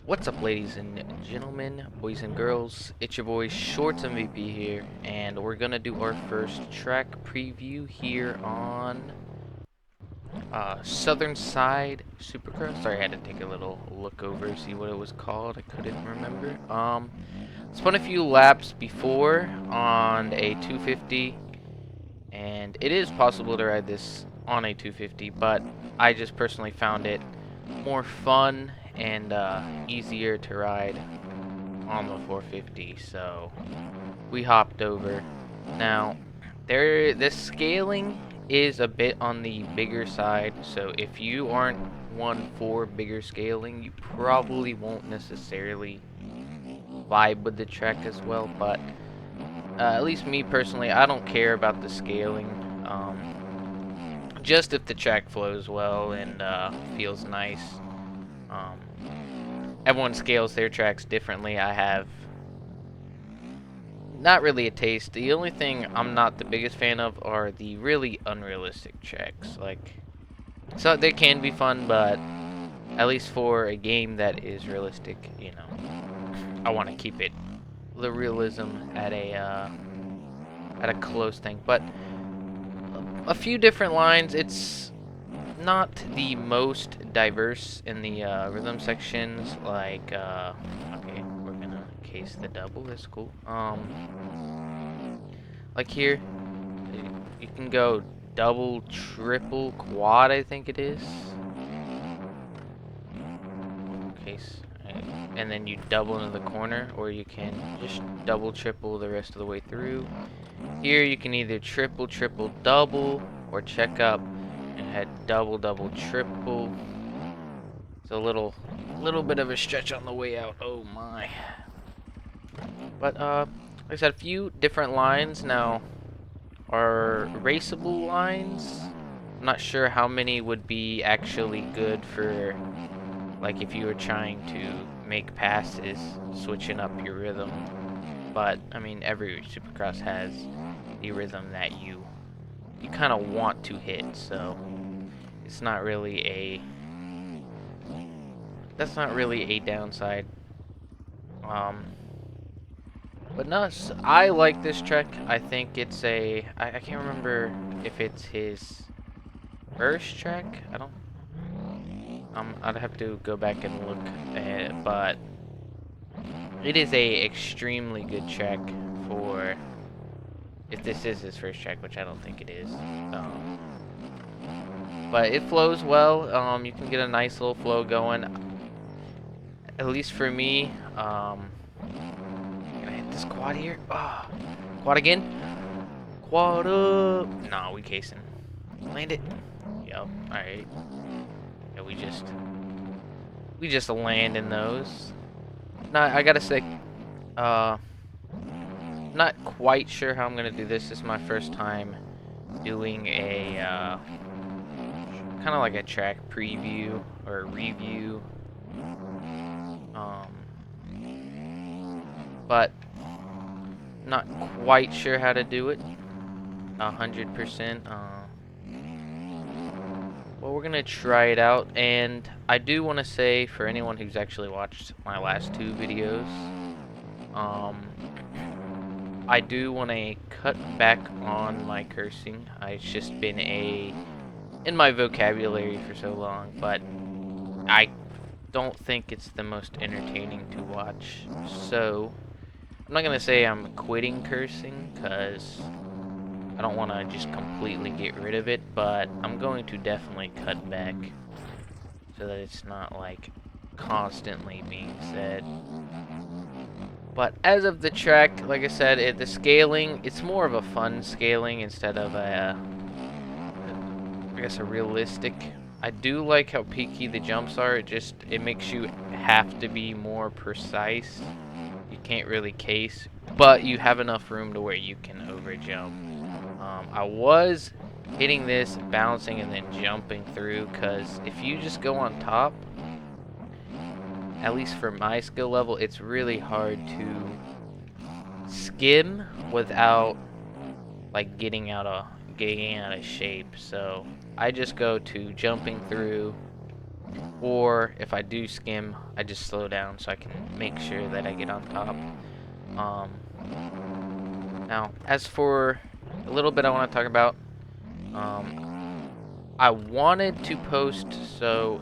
What's up, ladies and gentlemen, boys and girls? It's your boy Shorts MVP here, and we're gonna do our first track preview here on Southern Side Supercross. Sorry, I had to take a little look over, see what it was called. I couldn't remember. Spun a few laps before on a 250, and it is possible to ride this on a 250, but I just personally found it more fun and easier to ride on the 450, so we hopped over. Now, this scaling is a bit on the bigger side, so if you aren't one for bigger scaling, you probably won't necessarily vibe with the track as well, but at least me personally, I don't care about the scaling. Just if the track flows well and feels nice. Everyone scales their tracks differently. I have not really a taste. The only thing I'm not the biggest fan of are the really unrealistic tracks. So they can be fun, but at least for a game that is realistic, you know, I want to keep it the realism at a close thing. But a few different lines. It's not the most diverse in the rhythm sections. Okay, we're gonna case the double. That's cool. Like here, you can go double, triple, quad. I think it is. Case, and then you double into the corner, or you can just double, triple the rest of the way through. Here you can either triple, triple, double, or check up and head double, double, triple. It's a little bit of a stretch on the way out. Oh my. But like I said, a few different lines now are raceable lines. I'm not sure how many would be actually good for, like, if you were trying to make passes, switching up your rhythm. But I mean, every Supercross has the rhythm that you kind of want to hit, so it's not really that's not really a downside. But no, I like this track. I think it's I can't remember if it's his first track. I'd have to go back and look at it, but it is a extremely good track for, if this is his first track, which I don't think it is. But it flows well. You can get a nice little flow going. At least for me. Gonna hit this quad here. Ah, quad again. Quad up. Nah, we casing. Land it. Yep. All right. Yeah, we just land in those. Now I gotta say, not quite sure how I'm gonna do this. This is my first time doing a kind of like a track preview or review. But not quite sure how to do it 100%. Well, we're gonna try it out, and I do want to say, for anyone who's actually watched my last two videos, I do want to cut back on my cursing. It's just been in my vocabulary for so long, but I don't think it's the most entertaining to watch. So I'm not gonna say I'm quitting cursing, because I don't want to just completely get rid of it, but I'm going to definitely cut back so that it's not like constantly being said. But as of the track, like I said, the scaling, it's more of a fun scaling instead of I guess a realistic. I do like how peaky the jumps are. It makes you have to be more precise. You can't really case, but you have enough room to where you can overjump. I was hitting this, bouncing, and then jumping through, because if you just go on top, at least for my skill level, it's really hard to skim without like getting out of shape. So I just go to jumping through, or if I do skim, I just slow down so I can make sure that I get on top. Now, as for a little bit I want to talk about, I wanted to post, so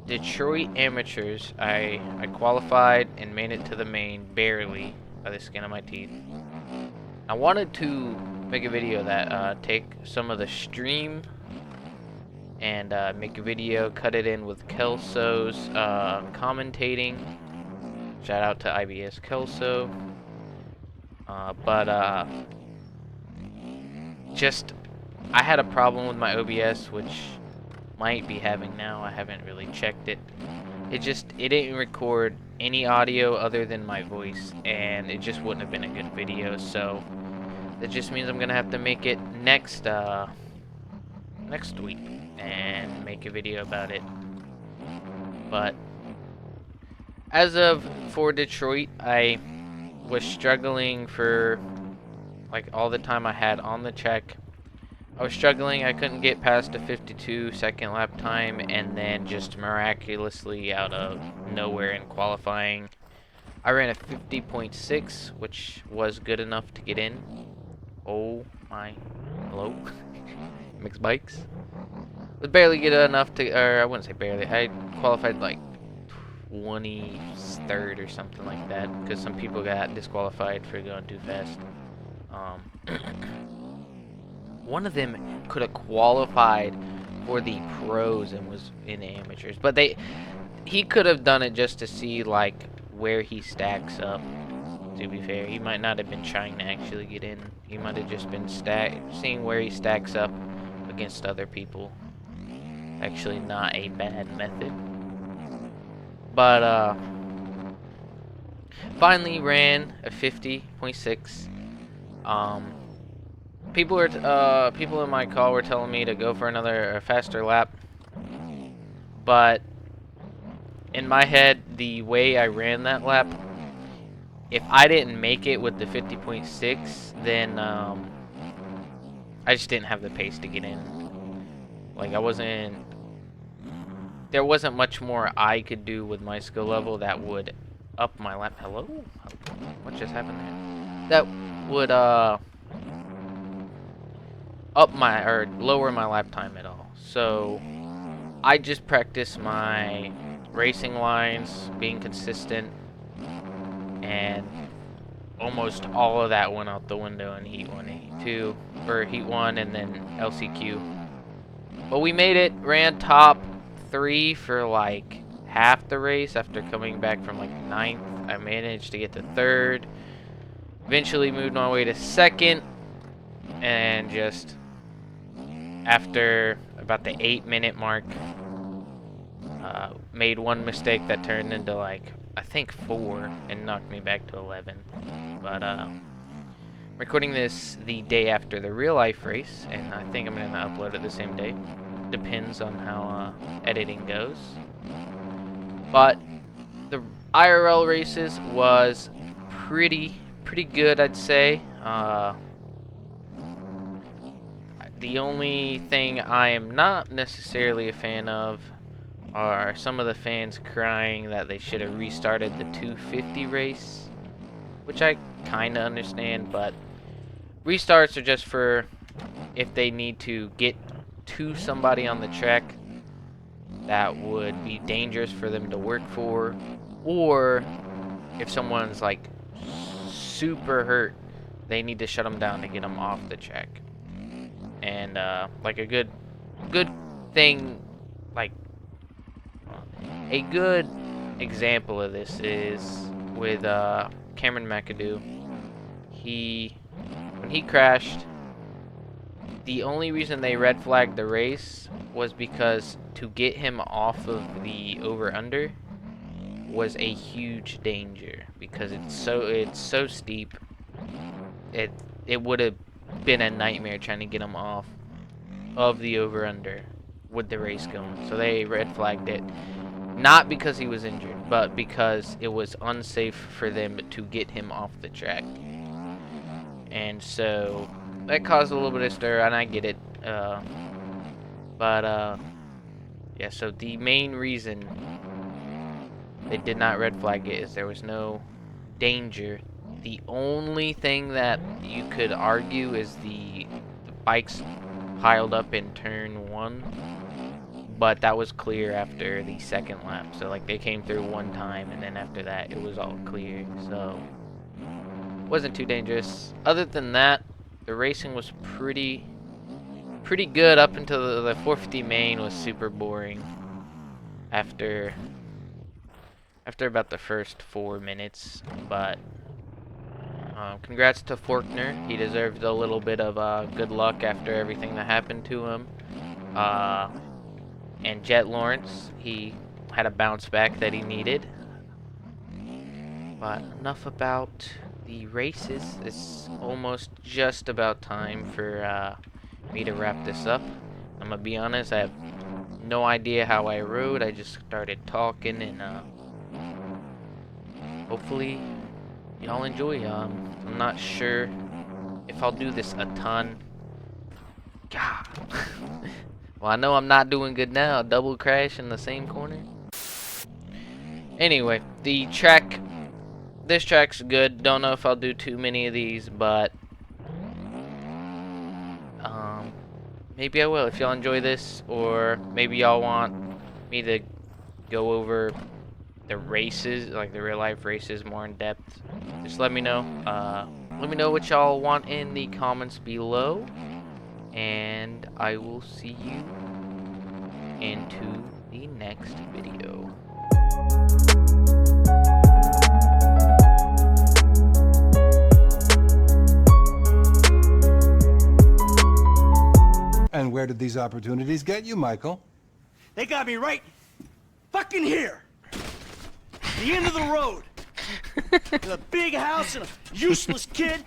Detroit Amateurs, I qualified and made it to the main barely by the skin of my teeth. I wanted to make a video that take some of the stream and make a video, cut it in with Kelso's commentating. Shout out to IBS Kelso. But just I had a problem with my OBS, which might be having now. I haven't really checked it. It didn't record any audio other than my voice, and it just wouldn't have been a good video. So that just means I'm gonna have to make it next week and make a video about it. But as of for Detroit, I was struggling for like all the time I had on the check. I was struggling. I couldn't get past a 52-second lap time, and then just miraculously out of nowhere in qualifying, I ran a 50.6, which was good enough to get in. Oh my, hello, MX Bikes. Was barely good enough to, or I wouldn't say barely. I qualified like 23rd or something like that, because some people got disqualified for going too fast. One of them could have qualified for the pros and was in the amateurs, but he could have done it just to see like where he stacks up. To be fair, he might not have been trying to actually get in. He might have just been seeing where he stacks up against other people. Actually, not a bad method. But finally ran a 50.6. People in my call were telling me to go for another faster lap, but in my head, the way I ran that lap, if I didn't make it with the 50.6, then I just didn't have the pace to get in. Like there wasn't much more I could do with my skill level that would up my lap. Hello? What just happened there? That would lower my lap time at all. So I just practice my racing lines, being consistent, and almost all of that went out the window in Heat 1 and Heat 2, or Heat 1 and then LCQ. But we made it, ran top 3 for like half the race after coming back from like 9th. I managed to get to 3rd, eventually moved my way to 2nd, and just after about the 8-minute mark, made one mistake that turned into like I think 4 and knocked me back to 11. But recording this the day after the real life race, and I think I'm gonna upload it the same day. Depends on how editing goes. But the IRL races was pretty good, I'd say. The only thing I am not necessarily a fan of are some of the fans crying that they should have restarted the 250 race, which I kind of understand, but restarts are just for if they need to get to somebody on the track that would be dangerous for them to work for, or if someone's like super hurt, they need to shut them down to get them off the track. And like a good thing, like a good example of this is with Cameron McAdoo. When he crashed, the only reason they red flagged the race was because to get him off of the over-under was a huge danger, because it's so steep. It would have been a nightmare trying to get him off of the over-under with the race going. So they red flagged it, not because he was injured, but because it was unsafe for them to get him off the track. And so that caused a little bit of stir, and I get it. But Yeah, so the main reason they did not red flag it is there was no danger. The only thing that you could argue is the bikes piled up in turn 1, but that was clear after the second lap. So like they came through one time and then after that it was all clear. So wasn't too dangerous. Other than that, the racing was pretty good up until the 450 main was super boring after about the first 4 minutes, but congrats to Forkner. He deserved a little bit of good luck after everything that happened to him. And Jet Lawrence, he had a bounce back that he needed. But enough about the races. It's almost just about time for me to wrap this up. I'm gonna be honest, I have no idea how I rode. I just started talking, and hopefully y'all enjoy. I'm not sure if I'll do this a ton. God. Well, I know I'm not doing good now. Double crash in the same corner. Anyway, this track's good. Don't know if I'll do too many of these, but maybe I will if y'all enjoy this, or maybe y'all want me to go over the races, like the real life races, more in depth. Just let me know. Let me know what y'all want in the comments below, and I will see you into the next video. And where did these opportunities get you, Michael? They got me right fucking here. The end of the road. With a big house and a useless kid